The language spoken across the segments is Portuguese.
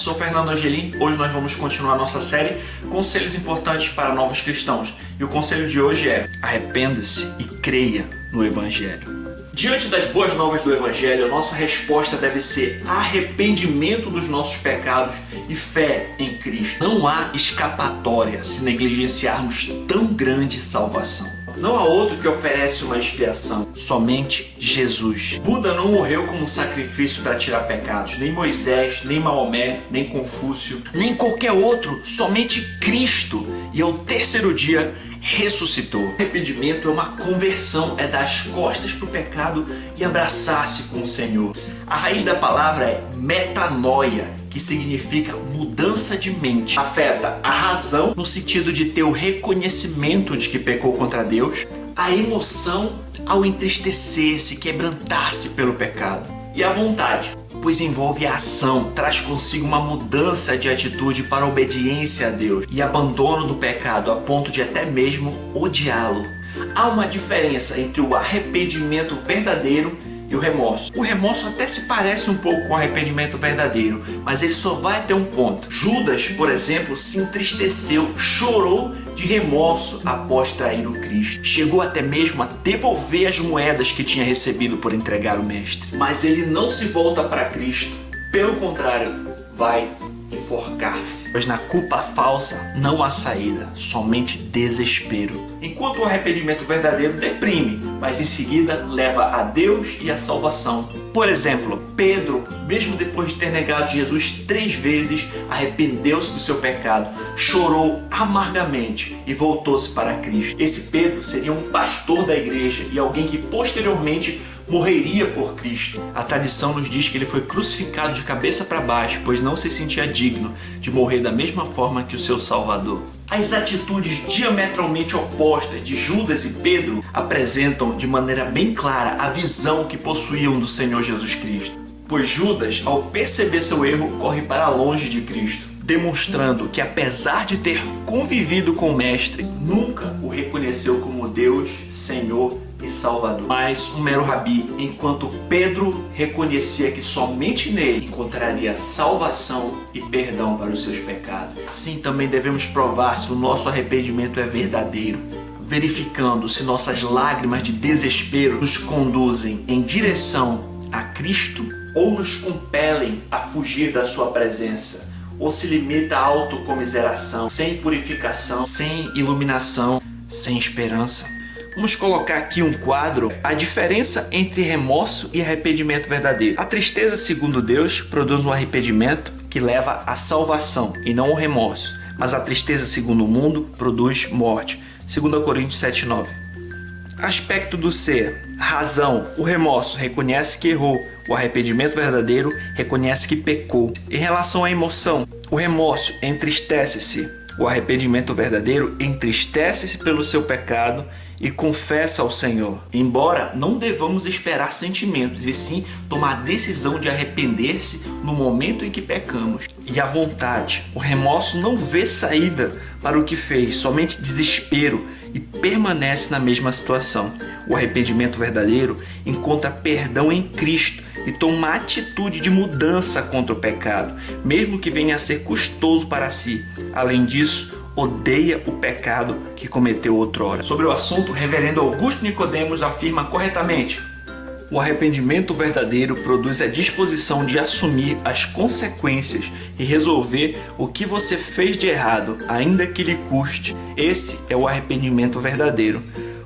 sou Fernando Angelim. Hoje nós vamos continuar nossa série Conselhos Importantes para Novos Cristãos. E o conselho de hoje é: arrependa-se e creia no Evangelho. Diante das boas novas do Evangelho, a nossa resposta deve ser arrependimento dos nossos pecados e fé em Cristo. Não há escapatória se negligenciarmos tão grande salvação. Não há outro que oferece uma expiação, somente Jesus. Buda não morreu como um sacrifício para tirar pecados, nem Moisés, nem Maomé, nem Confúcio, nem qualquer outro, somente Cristo. E ao terceiro dia ressuscitou. Arrependimento é uma conversão, é dar as costas para o pecado e abraçar-se com o Senhor. A raiz da palavra é metanoia, que significa mudança de mente. Afeta a razão no sentido de ter o reconhecimento de que pecou contra Deus, a emoção ao entristecer-se, quebrantar-se pelo pecado, e a vontade, pois envolve a ação, traz consigo uma mudança de atitude para a obediência a Deus e abandono do pecado a ponto de até mesmo odiá-lo. Há uma diferença entre o arrependimento verdadeiro e o remorso. O remorso até se parece um pouco com o arrependimento verdadeiro, mas ele só vai até um ponto. Judas, por exemplo, se entristeceu, chorou de remorso após trair o Cristo. Chegou até mesmo a devolver as moedas que tinha recebido por entregar o Mestre. Mas ele não se volta para Cristo. Pelo contrário, vai enforcar-se. Pois na culpa falsa não há saída, somente desespero. Enquanto o arrependimento verdadeiro deprime, mas em seguida leva a Deus e a salvação. Por exemplo, Pedro, mesmo depois de ter negado Jesus 3 vezes, arrependeu-se do seu pecado, chorou amargamente e voltou-se para Cristo. Esse Pedro seria um pastor da igreja e alguém que posteriormente morreria por Cristo. A tradição nos diz que ele foi crucificado de cabeça para baixo, pois não se sentia digno de morrer da mesma forma que o seu Salvador. As atitudes diametralmente opostas de Judas e Pedro apresentam de maneira bem clara a visão que possuíam do Senhor Jesus Cristo. Pois Judas, ao perceber seu erro, corre para longe de Cristo, demonstrando que, apesar de ter convivido com o Mestre, nunca o reconheceu como Deus, Senhor e Salvador, mas um mero rabi, enquanto Pedro reconhecia que somente nele encontraria salvação e perdão para os seus pecados. Assim também devemos provar se o nosso arrependimento é verdadeiro, verificando se nossas lágrimas de desespero nos conduzem em direção a Cristo ou nos compelem a fugir da sua presença, ou se limita à autocomiseração, sem purificação, sem iluminação, sem esperança. Vamos colocar aqui um quadro: a diferença entre remorso e arrependimento verdadeiro. A tristeza, segundo Deus, produz um arrependimento que leva à salvação e não o remorso. Mas a tristeza, segundo o mundo, produz morte. 2 Coríntios 7:9. Aspecto do ser: razão. O remorso reconhece que errou. O arrependimento verdadeiro reconhece que pecou. Em relação à emoção, o remorso entristece-se. O arrependimento verdadeiro entristece-se pelo seu pecado e confessa ao Senhor. Embora não devamos esperar sentimentos, e sim tomar a decisão de arrepender-se no momento em que pecamos. E a vontade. O remorso não vê saída para o que fez, somente desespero, e permanece na mesma situação. O arrependimento verdadeiro encontra perdão em Cristo e toma uma atitude de mudança contra o pecado, mesmo que venha a ser custoso para si. Além disso, odeia o pecado que cometeu outrora. Sobre o assunto, o reverendo Augusto Nicodemos afirma corretamente: o arrependimento verdadeiro produz a disposição de assumir as consequências e resolver o que você fez de errado, ainda que lhe custe. Esse é o arrependimento verdadeiro.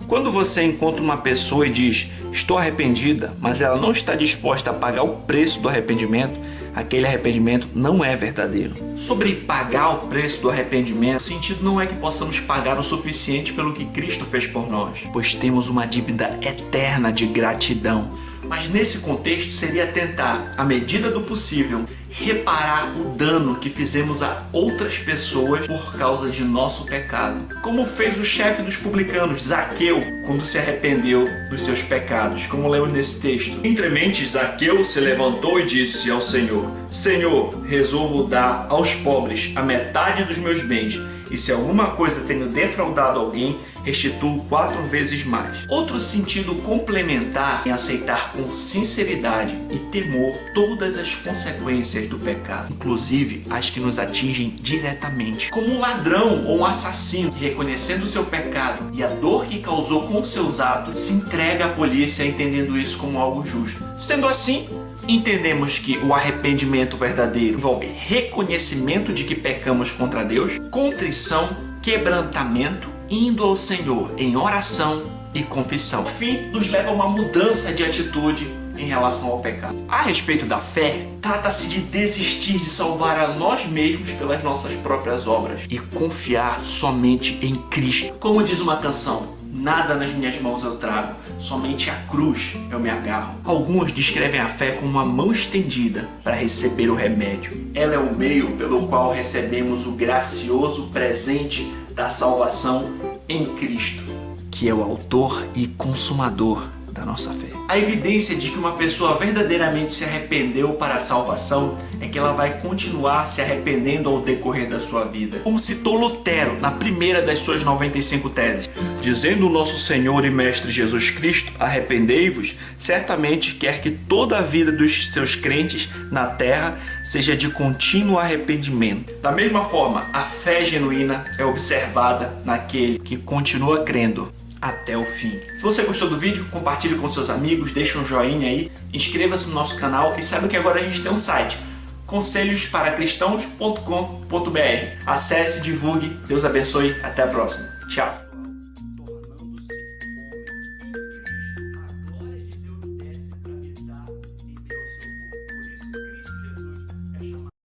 Quando você encontra uma pessoa e diz: estou arrependida, mas ela não está disposta a pagar o preço do arrependimento, aquele arrependimento não é verdadeiro. Sobre pagar o preço do arrependimento, o sentido não é que possamos pagar o suficiente pelo que Cristo fez por nós, pois temos uma dívida eterna de gratidão. Mas nesse contexto seria tentar, à medida do possível, reparar o dano que fizemos a outras pessoas por causa de nosso pecado. Como fez o chefe dos publicanos, Zaqueu, quando se arrependeu dos seus pecados, como lemos nesse texto. Entremente, Zaqueu se levantou e disse ao Senhor: Senhor, resolvo dar aos pobres a metade dos meus bens, e se alguma coisa tenho defraudado alguém, restituo 4 vezes mais. Outro sentido complementar em aceitar com sinceridade e temor todas as consequências do pecado, inclusive as que nos atingem diretamente. Como um ladrão ou um assassino que, reconhecendo seu pecado e a dor que causou com seus atos, se entrega à polícia entendendo isso como algo justo. Sendo assim, entendemos que o arrependimento verdadeiro envolve reconhecimento de que pecamos contra Deus, contrição, quebrantamento, indo ao Senhor em oração e confissão. Por fim, nos leva a uma mudança de atitude em relação ao pecado. A respeito da fé, trata-se de desistir de salvar a nós mesmos pelas nossas próprias obras e confiar somente em Cristo. Como diz uma canção, nada nas minhas mãos eu trago, somente a cruz eu me agarro. Alguns descrevem a fé como uma mão estendida para receber o remédio. Ela é o meio pelo qual recebemos o gracioso presente da salvação em Cristo, que é o autor e consumador da nossa fé. A evidência de que uma pessoa verdadeiramente se arrependeu para a salvação é que ela vai continuar se arrependendo ao decorrer da sua vida. Como citou Lutero na primeira das suas 95 teses, dizendo o nosso Senhor e Mestre Jesus Cristo, arrependei-vos, certamente quer que toda a vida dos seus crentes na terra seja de contínuo arrependimento. Da mesma forma, a fé genuína é observada naquele que continua crendo até o fim. Se você gostou do vídeo, compartilhe com seus amigos, deixe um joinha aí, inscreva-se no nosso canal e saiba que agora a gente tem um site, conselhosparacristãos.com.br. Acesse, divulgue, Deus abençoe, até a próxima. Tchau!